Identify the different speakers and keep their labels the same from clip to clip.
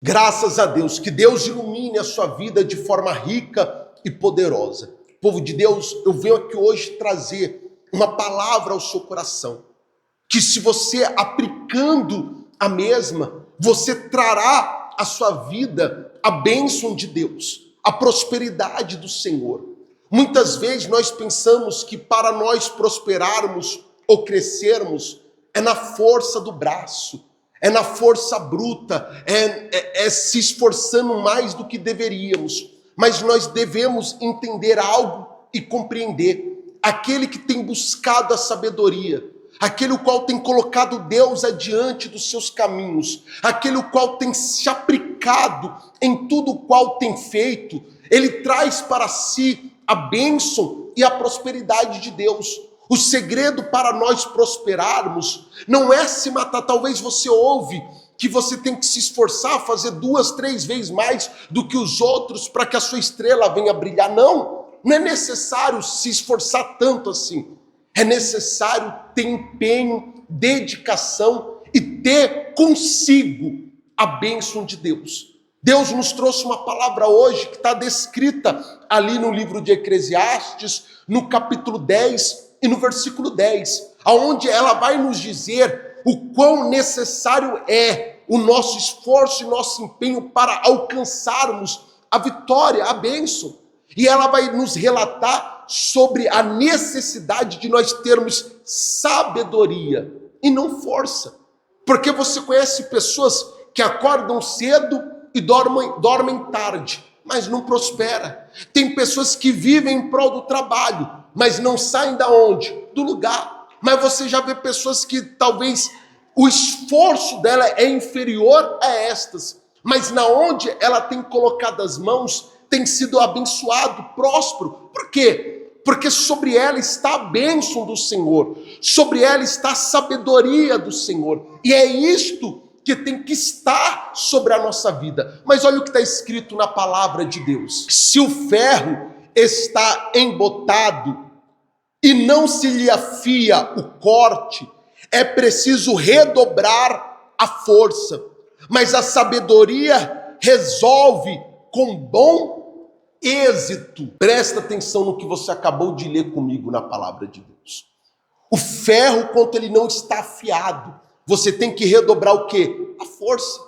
Speaker 1: Graças a Deus, que Deus ilumine a sua vida de forma rica e poderosa. Povo de Deus, eu venho aqui hoje trazer uma palavra ao seu coração, que se você aplicando a mesma, você trará à sua vida a bênção de Deus, a prosperidade do Senhor. Muitas vezes nós pensamos que para nós prosperarmos ou crescermos é na força do braço, é na força bruta, é se esforçando mais do que deveríamos. Mas nós devemos entender algo e compreender. Aquele que tem buscado a sabedoria, aquele o qual tem colocado Deus adiante dos seus caminhos, aquele o qual tem se aplicado em tudo o qual tem feito, ele traz para si a bênção e a prosperidade de Deus. O segredo para nós prosperarmos não é se matar. Talvez você ouve que você tem que se esforçar a fazer 2, 3 vezes mais do que os outros para que a sua estrela venha brilhar. Não é necessário se esforçar tanto assim. É necessário ter empenho, dedicação e ter consigo a bênção de Deus. Deus nos trouxe uma palavra hoje que está descrita ali no livro de Eclesiastes, no capítulo 10 e no versículo 10, aonde ela vai nos dizer o quão necessário é o nosso esforço e nosso empenho para alcançarmos a vitória, a bênção. E ela vai nos relatar sobre a necessidade de nós termos sabedoria e não força. Porque você conhece pessoas que acordam cedo e dormem tarde, mas não prospera. Tem pessoas que vivem em prol do trabalho, mas não saem da onde? Do lugar. Mas você já vê pessoas que talvez o esforço dela é inferior a estas, mas na onde ela tem colocado as mãos, tem sido abençoado, próspero. Por quê? Porque sobre ela está a bênção do Senhor, sobre ela está a sabedoria do Senhor, e é isto que tem que estar sobre a nossa vida. Mas olha o que está escrito na palavra de Deus: se o ferro está embotado e não se lhe afia o corte, é preciso redobrar a força, mas a sabedoria resolve com bom êxito. Presta atenção no que você acabou de ler comigo na palavra de Deus. O ferro, quando ele não está afiado, você tem que redobrar o quê? A força.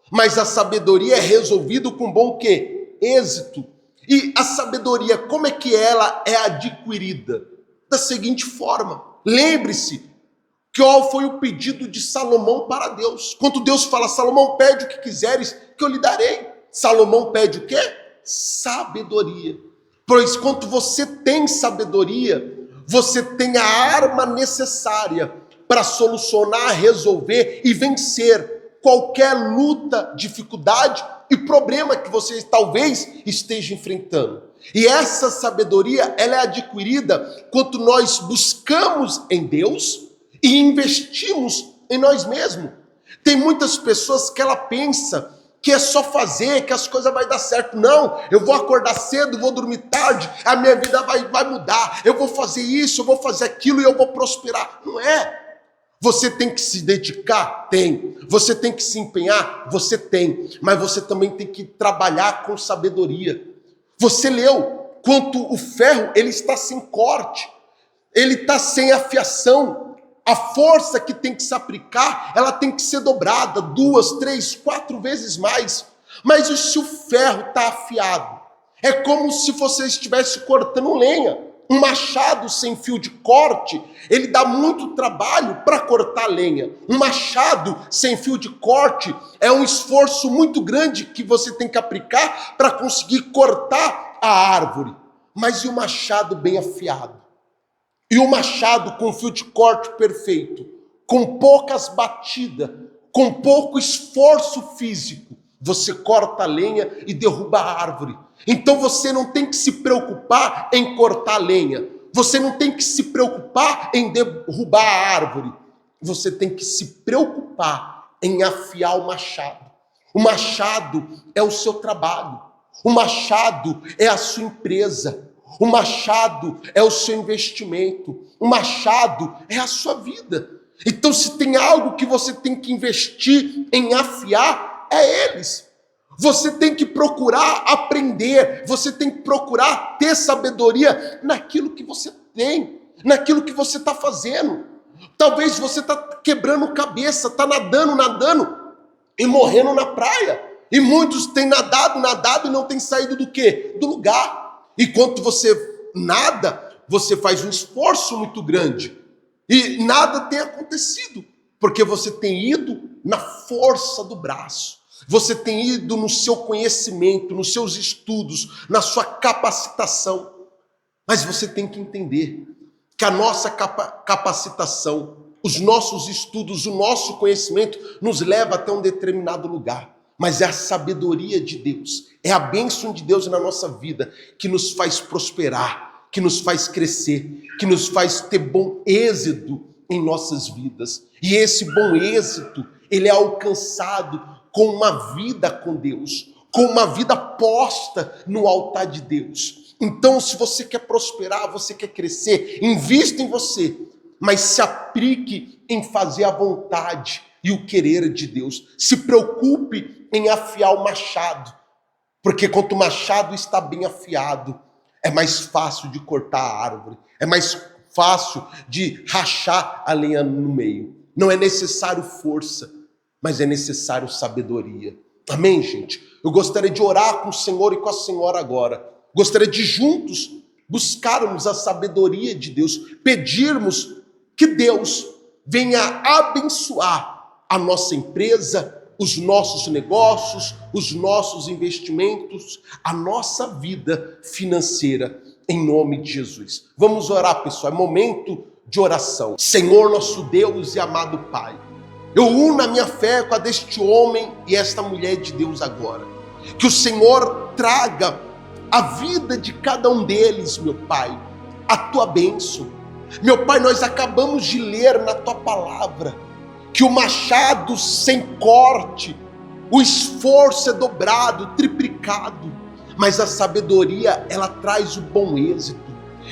Speaker 1: Mas a sabedoria é resolvida com bom o quê? Êxito. E a sabedoria, como é que ela é adquirida? Da seguinte forma: lembre-se qual foi o pedido de Salomão para Deus. Quando Deus fala: Salomão, pede o que quiseres que eu lhe darei. Salomão pede o quê? Sabedoria. Pois quando você tem sabedoria, você tem a arma necessária para solucionar, resolver e vencer qualquer luta, dificuldade e problema que você talvez esteja enfrentando. E essa sabedoria, ela é adquirida quando nós buscamos em Deus e investimos em nós mesmos. Tem muitas pessoas que ela pensa que é só fazer, que as coisas vão dar certo. Não, eu vou acordar cedo, vou dormir tarde, a minha vida vai mudar, eu vou fazer isso, eu vou fazer aquilo e eu vou prosperar. Não é. Você tem que se dedicar? Tem. Você tem que se empenhar? Você tem. Mas você também tem que trabalhar com sabedoria. Você leu quanto o ferro, ele está sem corte, ele está sem afiação. A força que tem que se aplicar, ela tem que ser dobrada 2, 3, 4 vezes mais. Mas e se o ferro está afiado? É como se você estivesse cortando lenha. Um machado sem fio de corte, ele dá muito trabalho para cortar lenha. Um machado sem fio de corte é um esforço muito grande que você tem que aplicar para conseguir cortar a árvore. Mas e o machado bem afiado? E o machado com fio de corte perfeito, com poucas batidas, com pouco esforço físico, você corta a lenha e derruba a árvore. Então você não tem que se preocupar em cortar a lenha, você não tem que se preocupar em derrubar a árvore, você tem que se preocupar em afiar o machado. O machado é o seu trabalho, o machado é a sua empresa, o machado é o seu investimento, o machado é a sua vida. Então, se tem algo que você tem que investir em afiar, é eles. Você tem que procurar aprender, você tem que procurar ter sabedoria naquilo que você tem, naquilo que você está fazendo. Talvez você está quebrando cabeça, está nadando e morrendo na praia. E muitos têm nadado e não têm saído do quê? Do lugar. Enquanto você nada, você faz um esforço muito grande. E nada tem acontecido, porque você tem ido na força do braço. Você tem ido no seu conhecimento, nos seus estudos, na sua capacitação. Mas você tem que entender que a nossa capacitação, os nossos estudos, o nosso conhecimento nos leva até um determinado lugar. Mas é a sabedoria de Deus, é a bênção de Deus na nossa vida que nos faz prosperar, que nos faz crescer, que nos faz ter bom êxito em nossas vidas. E esse bom êxito, ele é alcançado com uma vida com Deus, com uma vida posta no altar de Deus. Então, se você quer prosperar, você quer crescer, invista em você, mas se aplique em fazer a vontade e o querer de Deus. Se preocupe em afiar o machado, porque quanto o machado está bem afiado, é mais fácil de cortar a árvore, é mais fácil de rachar a lenha no meio. Não é necessário força, mas é necessário sabedoria. Amém, gente? Eu gostaria de orar com o Senhor e com a senhora agora. Gostaria de juntos buscarmos a sabedoria de Deus, pedirmos que Deus venha abençoar a nossa empresa, os nossos negócios, os nossos investimentos, a nossa vida financeira, em nome de Jesus. Vamos orar, pessoal, é momento de oração. Senhor, nosso Deus e amado Pai, eu uno a minha fé com a deste homem e esta mulher de Deus agora. Que o Senhor traga a vida de cada um deles, meu Pai, a Tua bênção. Meu Pai, nós acabamos de ler na Tua palavra que o machado sem corte, o esforço é dobrado, triplicado, mas a sabedoria, ela traz o bom êxito.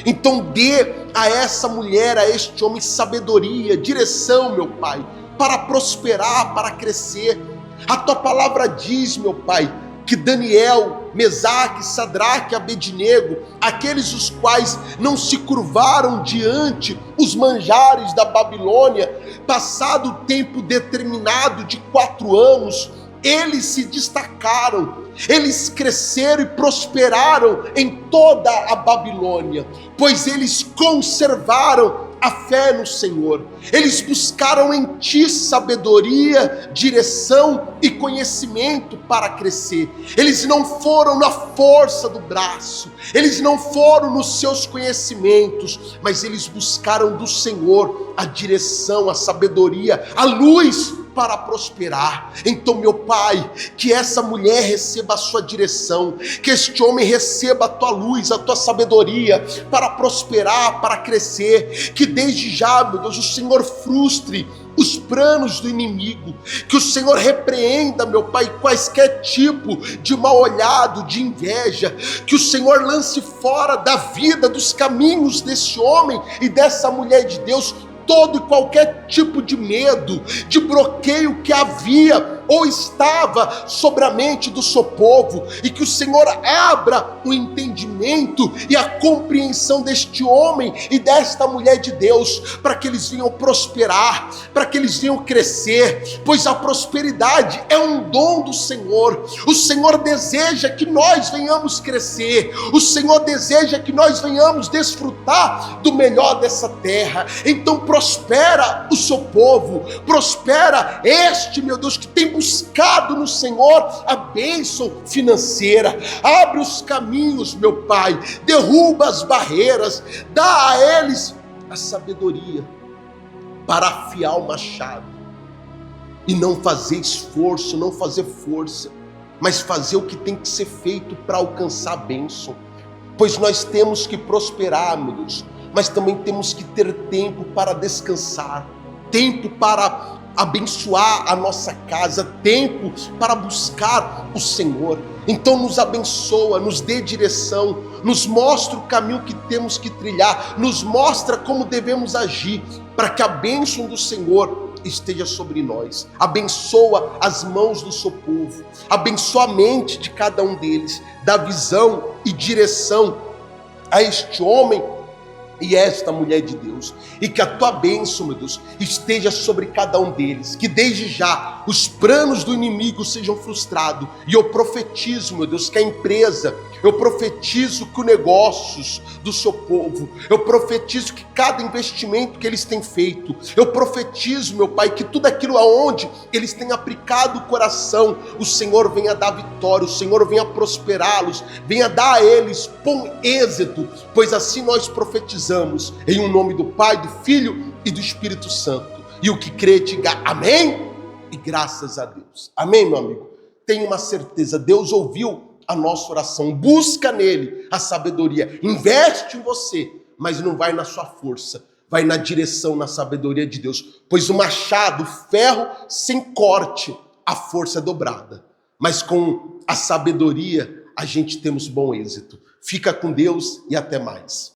Speaker 1: Então dê a essa mulher, a este homem, sabedoria, direção, meu Pai, para prosperar, para crescer. A Tua palavra diz, meu Pai, que Daniel, Mesaque, Sadraque, Abednego, aqueles os quais não se curvaram diante os manjares da Babilônia, passado o tempo determinado de 4 anos, eles se destacaram, eles cresceram e prosperaram em toda a Babilônia, pois eles conservaram a fé no Senhor. Eles buscaram em Ti sabedoria, direção e conhecimento para crescer. Eles não foram na força do braço, eles não foram nos seus conhecimentos, mas eles buscaram do Senhor a direção, a sabedoria, a luz para prosperar. Então, meu Pai, que essa mulher receba a sua direção, que este homem receba a Tua luz, a Tua sabedoria para prosperar, para crescer, que desde já, meu Deus, o Senhor frustre os planos do inimigo, que o Senhor repreenda, meu Pai, quaisquer tipo de mal olhado, de inveja, que o Senhor lance fora da vida, dos caminhos desse homem e dessa mulher de Deus, todo e qualquer tipo de medo, de bloqueio que havia ou estava sobre a mente do seu povo, e que o Senhor abra o entendimento e a compreensão deste homem e desta mulher de Deus, para que eles venham prosperar, para que eles venham crescer, pois a prosperidade é um dom do Senhor. O Senhor deseja que nós venhamos crescer, o Senhor deseja que nós venhamos desfrutar do melhor dessa terra. Então prospera o seu povo, prospera este, meu Deus, que tem buscado no Senhor a bênção financeira. Abre os caminhos, meu Pai, derruba as barreiras, dá a eles a sabedoria para afiar o machado e não fazer esforço, não fazer força, mas fazer o que tem que ser feito para alcançar a bênção. Pois nós temos que prosperar, meu Deus, mas também temos que ter tempo para descansar, tempo para abençoar a nossa casa, tempo para buscar o Senhor. Então nos abençoa, nos dê direção, nos mostra o caminho que temos que trilhar, nos mostra como devemos agir, para que a bênção do Senhor esteja sobre nós. Abençoa as mãos do seu povo. Abençoa a mente de cada um deles. Dá visão e direção a este homem e esta mulher de Deus, e que a tua bênção, meu Deus, esteja sobre cada um deles, que desde já os planos do inimigo sejam frustrados, e eu profetizo, meu Deus, que a empresa, eu profetizo que os negócios do seu povo, eu profetizo que cada investimento que eles têm feito, eu profetizo, meu Pai, que tudo aquilo aonde eles têm aplicado o coração, o Senhor venha dar vitória, o Senhor venha prosperá-los, venha dar a eles bom êxito, pois assim nós profetizamos em um nome do Pai, do Filho e do Espírito Santo. E o que crê, diga amém e graças a Deus. Amém, meu amigo? Tenha uma certeza, Deus ouviu a nossa oração. Busca nele a sabedoria. Investe em você, mas não vai na sua força. Vai na direção, na sabedoria de Deus. Pois o machado, o ferro sem corte, a força é dobrada. Mas com a sabedoria, a gente temos bom êxito. Fica com Deus e até mais.